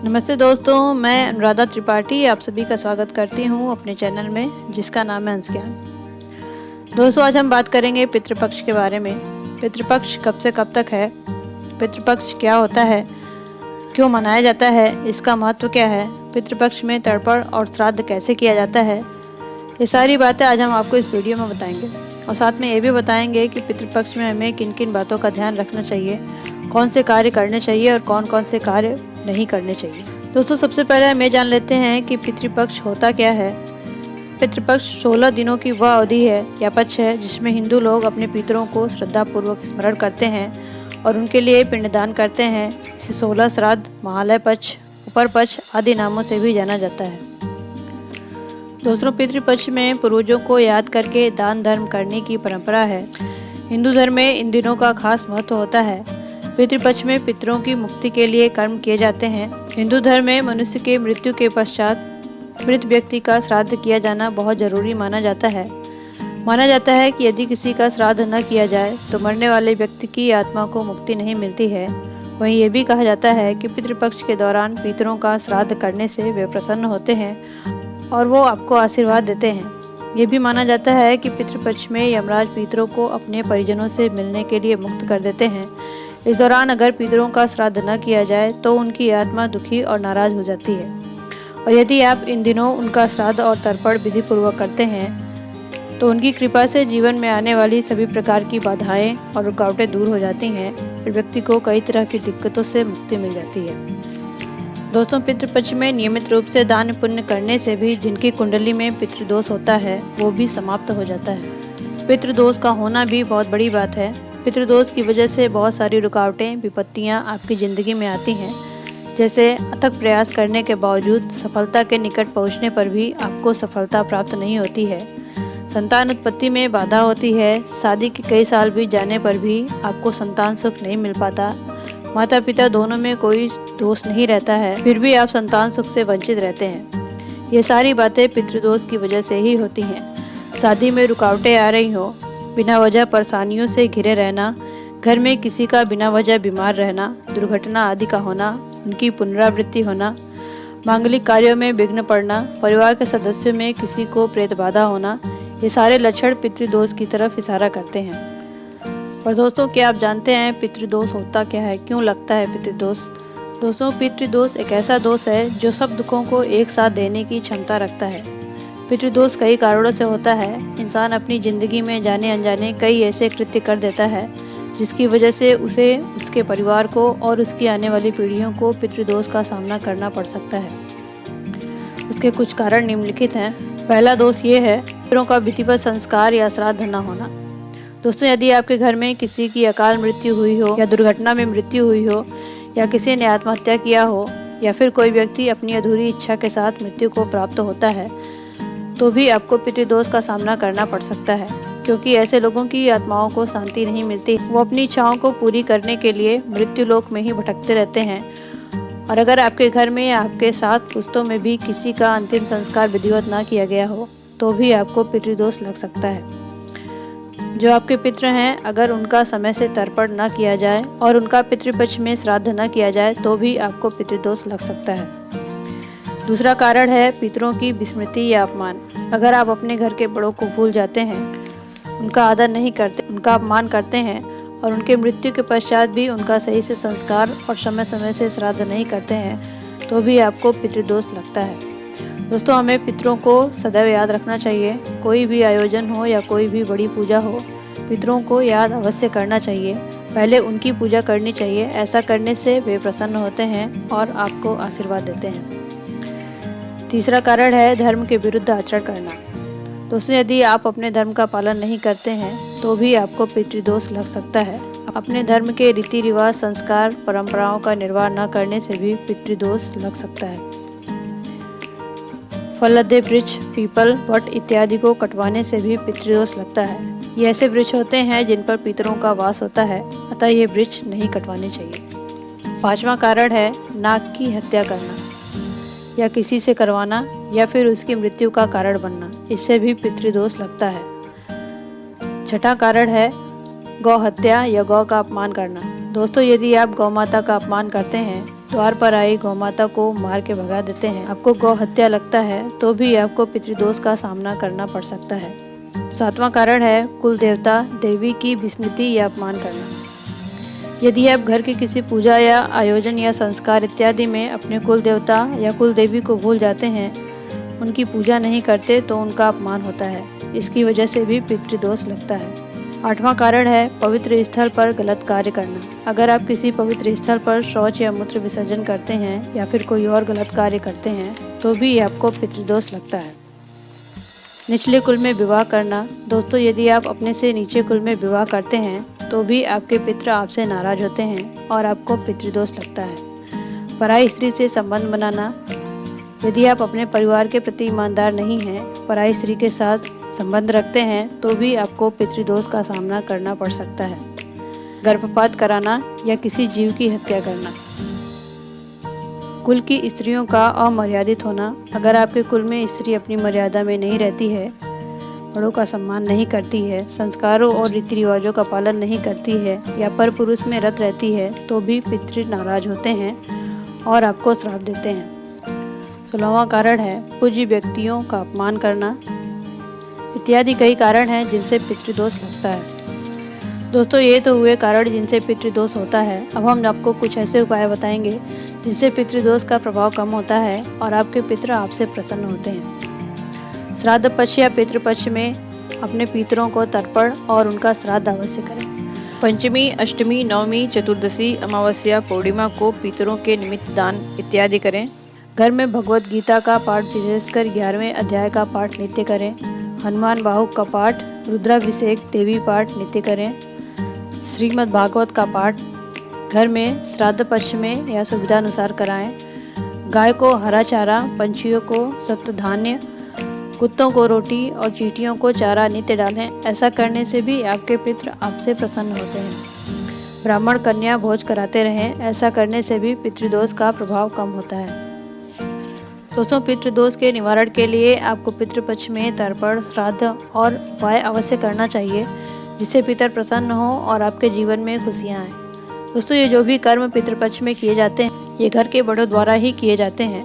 नमस्ते दोस्तों, मैं अनुराधा त्रिपाठी आप सभी का स्वागत करती हूँ अपने चैनल में जिसका नाम है अंश ज्ञान। दोस्तों, आज हम बात करेंगे पितृपक्ष के बारे में। पितृपक्ष कब से कब तक है, पितृपक्ष क्या होता है, क्यों मनाया जाता है, इसका महत्व क्या है, पितृपक्ष में तर्पण और श्राद्ध कैसे किया जाता है, ये सारी बातें आज हम आपको इस वीडियो में बताएंगे। और साथ में ये भी बताएंगे कि पितृपक्ष में हमें किन किन बातों का ध्यान रखना चाहिए, कौन से कार्य करने चाहिए और कौन कौन से कार्य नहीं करने चाहिए। दोस्तों, सबसे पहले हम ये जान लेते हैं कि पितृपक्ष होता क्या है। पितृपक्ष 16 दिनों की वह अवधि है या पक्ष है जिसमें हिंदू लोग अपने पितरों को श्रद्धापूर्वक स्मरण करते हैं और उनके लिए पिंडदान करते हैं। इसे 16 श्राद्ध, महालय पक्ष, उपर पक्ष आदि नामों से भी जाना जाता है। दोस्तों, पितृपक्ष में पूर्वजों को याद करके दान धर्म करने की परंपरा है। हिंदू धर्म में इन दिनों का खास महत्व होता है। पितृपक्ष में पितरों की मुक्ति के लिए कर्म किए जाते हैं। हिंदू धर्म में मनुष्य के मृत्यु के पश्चात मृत व्यक्ति का श्राद्ध किया जाना बहुत जरूरी माना जाता है। माना जाता है कि यदि किसी का श्राद्ध न किया जाए तो मरने वाले व्यक्ति की आत्मा को मुक्ति नहीं मिलती है। वहीं ये भी कहा जाता है कि पितृपक्ष के दौरान पितरों का श्राद्ध करने से वे प्रसन्न होते हैं और वो आपको आशीर्वाद देते हैं। ये भी माना जाता है कि पितृपक्ष में यमराज पितरों को अपने परिजनों से मिलने के लिए मुक्त कर देते हैं। इस दौरान अगर पितरों का श्राद्ध न किया जाए तो उनकी आत्मा दुखी और नाराज हो जाती है। और यदि आप इन दिनों उनका श्राद्ध और तर्पण विधि पूर्वक करते हैं तो उनकी कृपा से जीवन में आने वाली सभी प्रकार की बाधाएं और रुकावटें दूर हो जाती हैं और व्यक्ति को कई तरह की दिक्कतों से मुक्ति मिल जाती है। दोस्तों, पितृपक्ष में नियमित रूप से दान पुण्य करने से भी जिनकी कुंडली में पितृदोष होता है वो भी समाप्त हो जाता है। पितृदोष का होना भी बहुत बड़ी बात है। पितृदोष की वजह से बहुत सारी रुकावटें, विपत्तियां आपकी ज़िंदगी में आती हैं। जैसे अथक प्रयास करने के बावजूद सफलता के निकट पहुंचने पर भी आपको सफलता प्राप्त नहीं होती है। संतान उत्पत्ति में बाधा होती है। शादी के कई साल बीत जाने पर भी आपको संतान सुख नहीं मिल पाता। माता पिता दोनों में कोई दोष नहीं रहता है, फिर भी आप संतान सुख से वंचित रहते हैं। ये सारी बातें पितृदोष की वजह से ही होती हैं। शादी में रुकावटें आ रही हो, बिना वजह परेशानियों से घिरे रहना, घर में किसी का बिना वजह बीमार रहना, दुर्घटना आदि का होना, उनकी पुनरावृत्ति होना, मांगलिक कार्यों में विघ्न पड़ना, परिवार के सदस्यों में किसी को प्रेत बाधा होना, ये सारे लक्षण पितृदोष की तरफ इशारा करते हैं। और दोस्तों, क्या आप जानते हैं पितृदोष होता क्या है, क्यों लगता है पितृदोष? दोस्तों, पितृदोष एक ऐसा दोष है जो सब दुखों को एक साथ देने की क्षमता रखता है। पितृदोष कई कारणों से होता है। इंसान अपनी ज़िंदगी में जाने अनजाने कई ऐसे कृत्य कर देता है जिसकी वजह से उसे, उसके परिवार को और उसकी आने वाली पीढ़ियों को पितृदोष का सामना करना पड़ सकता है। उसके कुछ कारण निम्नलिखित हैं। पहला दोष ये है पितरों का विधिवत संस्कार या श्राद्ध न होना। दोस्तों, यदि आपके घर में किसी की अकाल मृत्यु हुई हो या दुर्घटना में मृत्यु हुई हो या किसी ने आत्महत्या किया हो या फिर कोई व्यक्ति अपनी अधूरी इच्छा के साथ मृत्यु को प्राप्त होता है तो भी आपको पितृदोष का सामना करना पड़ सकता है, क्योंकि ऐसे लोगों की आत्माओं को शांति नहीं मिलती। वो अपनी इच्छाओं को पूरी करने के लिए मृत्यु लोक में ही भटकते रहते हैं। और अगर आपके घर में या आपके साथ पुश्तों में भी किसी का अंतिम संस्कार विधिवत ना किया गया हो तो भी आपको पितृदोष लग सकता है। जो आपके पितृ हैं, अगर उनका समय से तर्पण न किया जाए और उनका पितृपक्ष में श्राद्ध न किया जाए तो भी आपको पितृदोष लग सकता है। दूसरा कारण है पितरों की विस्मृति या अपमान। अगर आप अपने घर के बड़ों को भूल जाते हैं, उनका आदर नहीं करते, उनका अपमान करते हैं और उनके मृत्यु के पश्चात भी उनका सही से संस्कार और समय समय से श्राद्ध नहीं करते हैं तो भी आपको पितृदोष लगता है। दोस्तों, हमें पितरों को सदैव याद रखना चाहिए। कोई भी आयोजन हो या कोई भी बड़ी पूजा हो, पितरों को याद अवश्य करना चाहिए। पहले उनकी पूजा करनी चाहिए। ऐसा करने से वे प्रसन्न होते हैं और आपको आशीर्वाद देते हैं। तीसरा कारण है धर्म के विरुद्ध आचरण करना। दोस्तों, यदि आप अपने धर्म का पालन नहीं करते हैं तो भी आपको पितृदोष लग सकता है। अपने धर्म के रीति रिवाज, संस्कार, परंपराओं का निर्वाह न करने से भी पितृदोष लग सकता है। फललद्दे वृक्ष, पीपल, वट इत्यादि को कटवाने से भी पितृदोष लगता है। ये ऐसे वृक्ष होते हैं जिन पर पितरों का वास होता है, अतः ये वृक्ष नहीं कटवाने चाहिए। पांचवा कारण है नाग की हत्या करना या किसी से करवाना या फिर उसकी मृत्यु का कारण बनना, इससे भी पितृदोष लगता है। छठा कारण है गौ हत्या या गौ का अपमान करना। दोस्तों, यदि आप गौ माता का अपमान करते हैं द्वार पर आई गौ माता को मार के भगा देते हैं, आपको गौ हत्या लगता है, तो भी आपको पितृदोष का सामना करना पड़ सकता है। 7वां कारण है कुल देवता देवी की विस्मृति या अपमान करना। यदि आप घर की किसी पूजा या आयोजन या संस्कार इत्यादि में अपने कुल देवता या कुल देवी को भूल जाते हैं, उनकी पूजा नहीं करते, तो उनका अपमान होता है। इसकी वजह से भी पितृदोष लगता है। 8वां कारण है पवित्र स्थल पर गलत कार्य करना। अगर आप किसी पवित्र स्थल पर शौच या मूत्र विसर्जन करते हैं या फिर कोई और गलत कार्य करते हैं, तो भी आपको पितृदोष लगता है। निचले कुल में विवाह करना। दोस्तों, यदि आप अपने से नीचे कुल में विवाह करते हैं तो भी आपके पितृ आपसे नाराज होते हैं और आपको पितृदोष लगता है। पराई स्त्री से संबंध बनाना। यदि आप अपने परिवार के प्रति ईमानदार नहीं हैं, पराई स्त्री के साथ संबंध रखते हैं, तो भी आपको पितृदोष का सामना करना पड़ सकता है। गर्भपात कराना या किसी जीव की हत्या करना। कुल की स्त्रियों का अमर्यादित होना। अगर आपके कुल में स्त्री अपनी मर्यादा में नहीं रहती है, बड़ों का सम्मान नहीं करती है, संस्कारों और रीति रिवाजों का पालन नहीं करती है या पर पुरुष में रत रहती है, तो भी पितृ नाराज होते हैं और आपको श्राप देते हैं। 16वां कारण है पूज्य व्यक्तियों का अपमान करना। इत्यादि कई कारण हैं जिनसे पितृदोष लगता है। दोस्तों, ये तो हुए कारण जिनसे पितृदोष होता है। अब हम आपको कुछ ऐसे उपाय बताएंगे जिनसे पितृदोष का प्रभाव कम होता है और आपके पितृ आपसे प्रसन्न होते हैं। श्राद्ध पक्ष या पितृपक्ष में अपने पितरों को तर्पण और उनका श्राद्ध अवश्य करें। पंचमी, अष्टमी, नवमी, चतुर्दशी, अमावस्या, पूर्णिमा को पितरों के निमित्त दान इत्यादि करें। घर में भगवत गीता का पाठ, विशेषकर 11वें अध्याय का पाठ नित्य करें। हनुमान बाहुक का पाठ, रुद्राभिषेक, देवी पाठ नित्य करें। श्रीमद् भागवत का पाठ घर में श्राद्ध पक्ष में या सुविधा अनुसार कराएं। गाय को हरा चारा, पंछियों को सत्व धान्य, कुत्तों को रोटी और चींटियों को चारा नित्य डालें। ऐसा करने से भी आपके पितृ आपसे प्रसन्न होते हैं। ब्राह्मण कन्या भोज कराते रहें। ऐसा करने से भी पितृदोष का प्रभाव कम होता है। दोस्तों, पितृदोष के निवारण के लिए आपको पितृपक्ष में तर्पण, श्राद्ध और उपाय अवश्य करना चाहिए, जिससे पितर प्रसन्न हो और आपके जीवन में खुशियाँ आएँ। दोस्तों, ये जो भी कर्म पितृपक्ष में किए जाते हैं, ये घर के बड़ों द्वारा ही किए जाते हैं।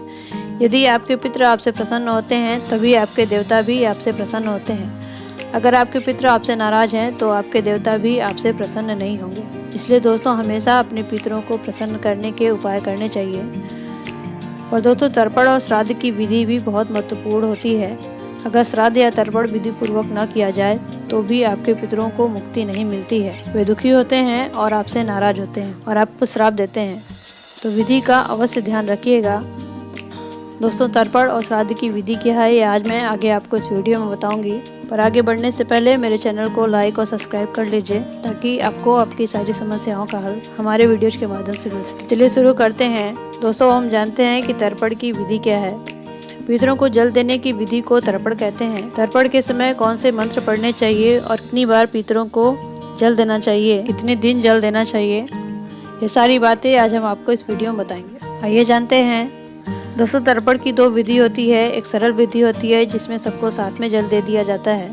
यदि आपके पितृ आपसे प्रसन्न होते हैं, तभी आपके देवता भी आपसे प्रसन्न होते हैं। अगर आपके पितृ आपसे नाराज हैं, तो आपके देवता भी आपसे प्रसन्न नहीं होंगे। इसलिए दोस्तों, हमेशा अपने पितरों को प्रसन्न करने के उपाय करने चाहिए। और दोस्तों, तर्पण और श्राद्ध की विधि भी बहुत महत्वपूर्ण होती है। अगर श्राद्ध या तर्पण विधि पूर्वक न किया जाए, तो भी आपके पितरों को मुक्ति नहीं मिलती है। वे दुखी होते हैं और आपसे नाराज होते हैं और आपको श्राप देते हैं। तो विधि का अवश्य ध्यान रखिएगा। दोस्तों, तर्पण और श्राद्ध की विधि क्या है, ये आज मैं आगे आपको इस वीडियो में बताऊंगी। पर आगे बढ़ने से पहले मेरे चैनल को लाइक और सब्सक्राइब कर लीजिए, ताकि आपको आपकी सारी समस्याओं का हल हमारे वीडियोज के माध्यम से मिल सके। चलिए शुरू करते हैं। दोस्तों, हम जानते हैं कि तर्पण की विधि क्या है। पितरों को जल देने की विधि को तर्पण कहते हैं। तर्पण के समय कौन से मंत्र पढ़ने चाहिए और कितनी बार पितरों को जल देना चाहिए, कितने दिन जल देना चाहिए, ये सारी बातें आज हम आपको इस वीडियो में बताएंगे। आइए जानते हैं। दोस्तों, तर्पण की 2 विधि होती है। एक सरल विधि होती है जिसमें सबको साथ में जल दे दिया जाता है,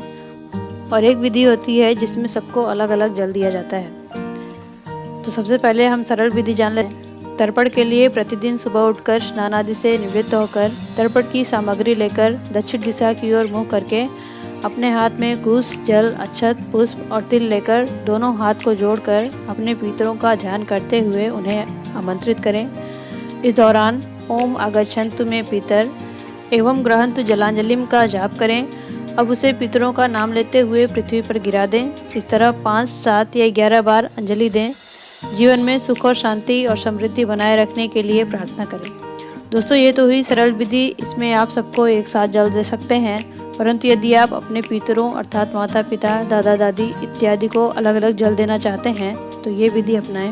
और एक विधि होती है जिसमें सबको अलग अलग जल दिया जाता है। तो सबसे पहले हम सरल विधि जान लें। तर्पण के लिए प्रतिदिन सुबह उठकर स्नान आदि से निवृत्त होकर तर्पण की सामग्री लेकर दक्षिण दिशा की ओर मुँह करके अपने हाथ में कुश, जल, अक्षत, पुष्प और तिल लेकर दोनों हाथ को जोड़कर अपने पितरों का ध्यान करते हुए उन्हें आमंत्रित करें। इस दौरान ओम आगच्छन्तु में पितर एवं ग्रहन्तु जलांजलिम का जाप करें। अब उसे पितरों का नाम लेते हुए पृथ्वी पर गिरा दें। इस तरह 5, 7 या 11 बार अंजलि दें। जीवन में सुख और शांति और समृद्धि बनाए रखने के लिए प्रार्थना करें। दोस्तों, ये तो हुई सरल विधि। इसमें आप सबको एक साथ जल दे सकते हैं, परंतु यदि आप अपने पितरों अर्थात माता पिता, दादा दादी इत्यादि को अलग अलग जल देना चाहते हैं, तो ये विधि अपनाएं।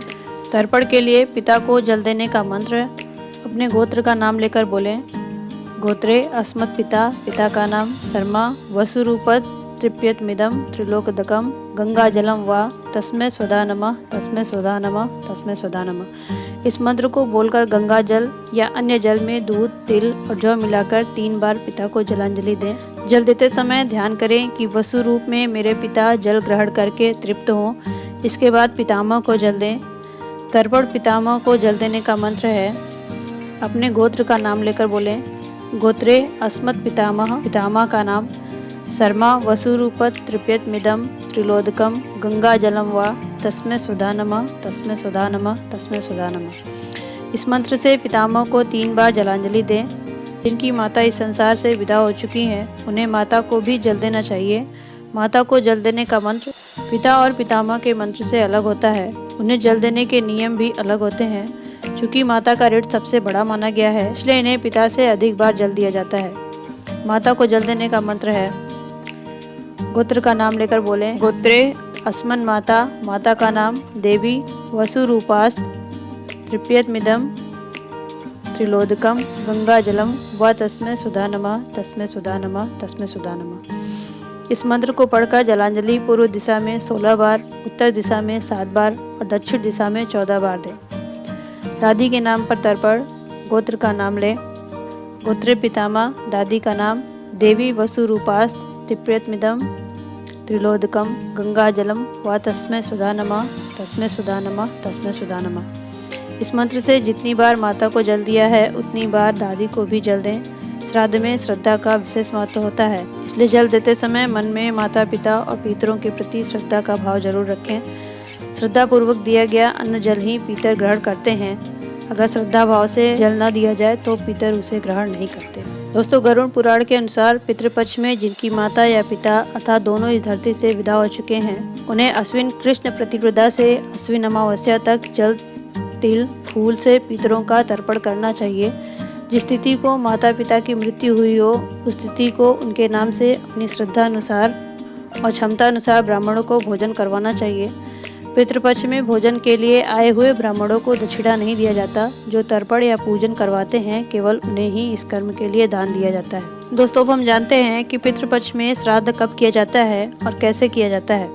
तर्पण के लिए पिता को जल देने का मंत्र अपने गोत्र का नाम लेकर बोलें। गोत्रे अस्मत् पिता, पिता का नाम शर्मा, वसुरूपत तृप्यतमिदं त्रिलोकदकं गंगा जलम वा तस्मै स्वधा नमः, तस्मै स्वधा नमः, तस्मै स्वधा नमः। इस मंत्र को बोलकर गंगा जल या अन्य जल में दूध, तिल और जौ मिलाकर 3 बार पिता को जलांजलि दें। जल देते समय ध्यान करें कि वसु रूप में मेरे पिता जल ग्रहण करके तृप्त हों। इसके बाद पितामह को जल दें। तर्पण पितामह को जल देने का मंत्र है, अपने गोत्र का नाम लेकर बोलें, गोत्रे अस्मत् पितामह, पितामह का नाम, शर्मा वसुरूपत तृप्यत मिदम त्रिलोदकम गंगा जलम वा तस्मै सुधा नमः, तस्मै सुधा नमः, तस्मै सुधा नमः। इस मंत्र से पितामह को 3 बार जलांजलि दें। जिनकी माता इस संसार से विदा हो चुकी हैं, उन्हें माता को भी जल देना चाहिए। माता को जल देने का मंत्र पिता और पितामह के मंत्र से अलग होता है। उन्हें जल देने के नियम भी अलग होते हैं। चूँकि माता का ऋण सबसे बड़ा माना गया है, इसलिए इन्हें पिता से अधिक बार जल दिया जाता है। माता को जल देने का मंत्र है, गोत्र का नाम लेकर बोलें, गोत्रे अस्मन् माता, माता का नाम, देवी वसुरूपास्त तृप्यत मिदम त्रिलोदकम गंगा जलम व तस्मै सुधा नमः, तस्मै सुधा नमः, तस्मै सुधा नमः। इस मंत्र को पढ़कर जलांजलि पूर्व दिशा में 16 बार, उत्तर दिशा में 7 बार और दक्षिण दिशा में 14 बार दें। दादी के नाम पर तर्पण। गोत्र का नाम लें, गोत्रे पितामह, दादी का नाम, देवी वसुरूपास्त तृप्यत मिदम त्रिलोदकम गंगा जलम व तस्मै सुधा नमः, तस्मै सुधा नमः, तस्मै सुधा नमः। इस मंत्र से जितनी बार माता को जल दिया है, उतनी बार दादी को भी जल दें। श्राद्ध में श्रद्धा का विशेष महत्व होता है, इसलिए जल देते समय मन में माता पिता और पितरों के प्रति श्रद्धा का भाव जरूर रखें। श्रद्धा पूर्वक दिया गया अन्न जल ही पितर ग्रहण करते हैं। अगर श्रद्धा भाव से जल न दिया जाए तो पितर उसे ग्रहण नहीं करते। दोस्तों, गरुड़ पुराण के अनुसार पितृपक्ष में जिनकी माता या पिता अर्थात दोनों इस धरती से विदा हो चुके हैं, उन्हें अश्विन कृष्ण प्रतिपदा से अश्विन अमावस्या तक जल, तिल, फूल से पितरों का तर्पण करना चाहिए। जिस तिथि को माता पिता की मृत्यु हुई हो, उस तिथि को उनके नाम से अपनी श्रद्धा अनुसार और क्षमता अनुसार ब्राह्मणों को भोजन करवाना चाहिए। पितृपक्ष में भोजन के लिए आए हुए ब्राह्मणों को दक्षिणा नहीं दिया जाता। जो तर्पण या पूजन करवाते हैं, केवल उन्हें ही इस कर्म के लिए दान दिया जाता है। दोस्तों, अब हम जानते हैं कि पितृपक्ष में श्राद्ध कब किया जाता है और कैसे किया जाता है।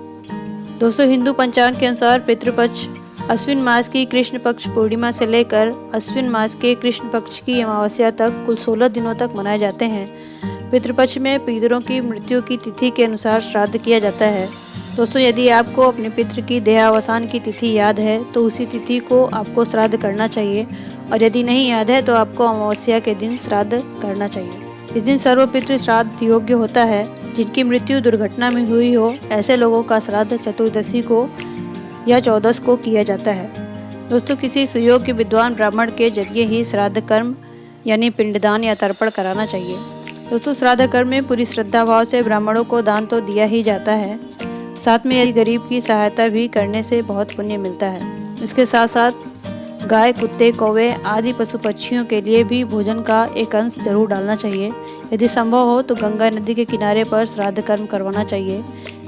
दोस्तों, हिंदू पंचांग के अनुसार पितृपक्ष अश्विन मास की कृष्ण पक्ष पूर्णिमा से लेकर अश्विन मास के कृष्ण पक्ष की अमावस्या तक कुल 16 दिनों तक मनाए जाते हैं। पितृपक्ष में पितरों की मृत्यु की तिथि के अनुसार श्राद्ध किया जाता है। दोस्तों, यदि आपको अपने पितृ की देहावसान की तिथि याद है तो उसी तिथि को आपको श्राद्ध करना चाहिए, और यदि नहीं याद है तो आपको अमावस्या के दिन श्राद्ध करना चाहिए। इस दिन सर्वपितृ श्राद्ध योग्य होता है। जिनकी मृत्यु दुर्घटना में हुई हो, ऐसे लोगों का श्राद्ध चतुर्दशी को या 14 को किया जाता है। दोस्तों, किसी सुयोग्य विद्वान ब्राह्मण के जरिए ही श्राद्ध कर्म यानी पिंडदान या तर्पण कराना चाहिए। दोस्तों, श्राद्ध कर्म में पूरी श्रद्धा भाव से ब्राह्मणों को दान तो दिया ही जाता है, साथ में गरीब की सहायता भी करने से बहुत पुण्य मिलता है। इसके साथ साथ गाय, कुत्ते, कौवे आदि पशु पक्षियों के लिए भी भोजन का एक अंश जरूर डालना चाहिए। यदि संभव हो तो गंगा नदी के किनारे पर श्राद्ध कर्म करवाना चाहिए।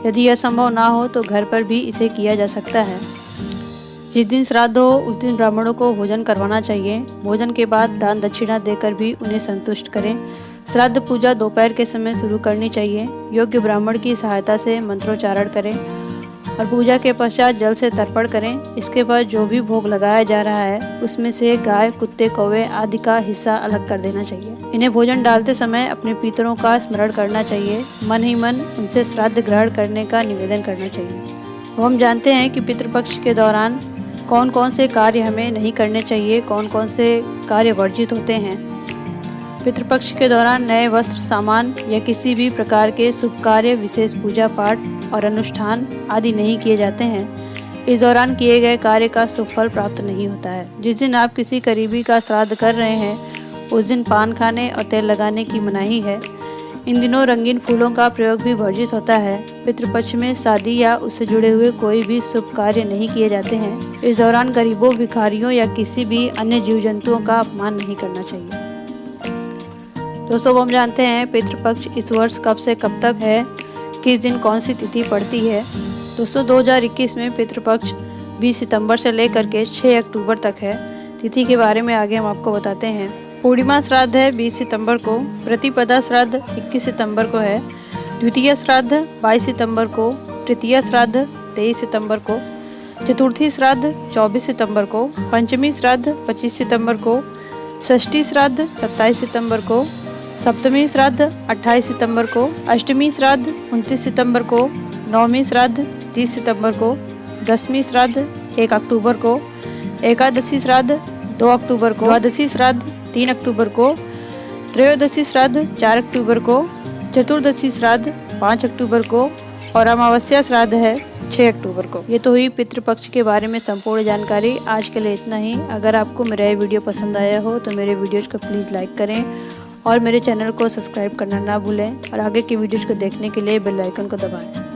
यदि यह संभव ना हो तो घर पर भी इसे किया जा सकता है। जिस दिन श्राद्ध हो उस दिन ब्राह्मणों को भोजन करवाना चाहिए। भोजन के बाद दान दक्षिणा देकर भी उन्हें संतुष्ट करें। श्राद्ध पूजा दोपहर के समय शुरू करनी चाहिए। योग्य ब्राह्मण की सहायता से मंत्रोच्चारण करें और पूजा के पश्चात जल से तर्पण करें। इसके बाद जो भी भोग लगाया जा रहा है उसमें से गाय, कुत्ते, कौवे आदि का हिस्सा अलग कर देना चाहिए। इन्हें भोजन डालते समय अपने पितरों का स्मरण करना चाहिए। मन ही मन उनसे श्राद्ध ग्रहण करने का निवेदन करना चाहिए। अब हम जानते हैं कि पितृपक्ष के दौरान कौन कौन से कार्य हमें नहीं करने चाहिए, कौन कौन से कार्य वर्जित होते हैं। पितृपक्ष के दौरान नए वस्त्र, सामान या किसी भी प्रकार के शुभ कार्य, विशेष पूजा पाठ और अनुष्ठान आदि नहीं किए जाते हैं। इस दौरान किए गए कार्य का शुभ फल प्राप्त नहीं होता है। जिस दिन आप किसी करीबी का श्राद्ध कर रहे हैं उस दिन पान खाने और तेल लगाने की मनाही है। इन दिनों रंगीन फूलों का प्रयोग भी वर्जित होता है। पितृपक्ष में शादी या उससे जुड़े हुए कोई भी शुभ कार्य नहीं किए जाते हैं। इस दौरान गरीबों, भिखारियों या किसी भी अन्य जीव जंतुओं का अपमान नहीं करना चाहिए। दोस्तों, हम जानते हैं पितृपक्ष इस वर्ष कब से कब तक है, किस दिन कौन सी तिथि पड़ती है। दोस्तों, 2021 में पितृपक्ष 20 सितंबर से लेकर के 6 अक्टूबर तक है। तिथि के बारे में आगे हम आपको बताते हैं। पूर्णिमा श्राद्ध है 20 सितंबर को, प्रतिपदा श्राद्ध 21 सितंबर को है, द्वितीय श्राद्ध 22 सितंबर को, तृतीय श्राद्ध 23 सितंबर को, चतुर्थी श्राद्ध 24 सितंबर को, पंचमी श्राद्ध 25 सितंबर को, षष्ठी श्राद्ध 27 सितंबर को, सप्तमी श्राद्ध 28 सितंबर को, अष्टमी श्राद्ध 29 सितंबर को, नवमी श्राद्ध 30 सितंबर को, 10वीं श्राद्ध 1 अक्टूबर को, एकादशी श्राद्ध 2 अक्टूबर को, द्वादशी श्राद्ध 3 अक्टूबर को, त्रयोदशी श्राद्ध 4 अक्टूबर को, चतुर्दशी श्राद्ध 5 अक्टूबर को और अमावस्या श्राद्ध है 6 अक्टूबर को। ये तो हुई पितृपक्ष के बारे में संपूर्ण जानकारी। आज के लिए इतना ही। अगर आपको मेरा ये वीडियो पसंद आया हो तो मेरे वीडियोज़ को प्लीज़ लाइक करें और मेरे चैनल को सब्सक्राइब करना ना भूलें और आगे की वीडियोज़ को देखने के लिए बेल आइकन को दबाएं।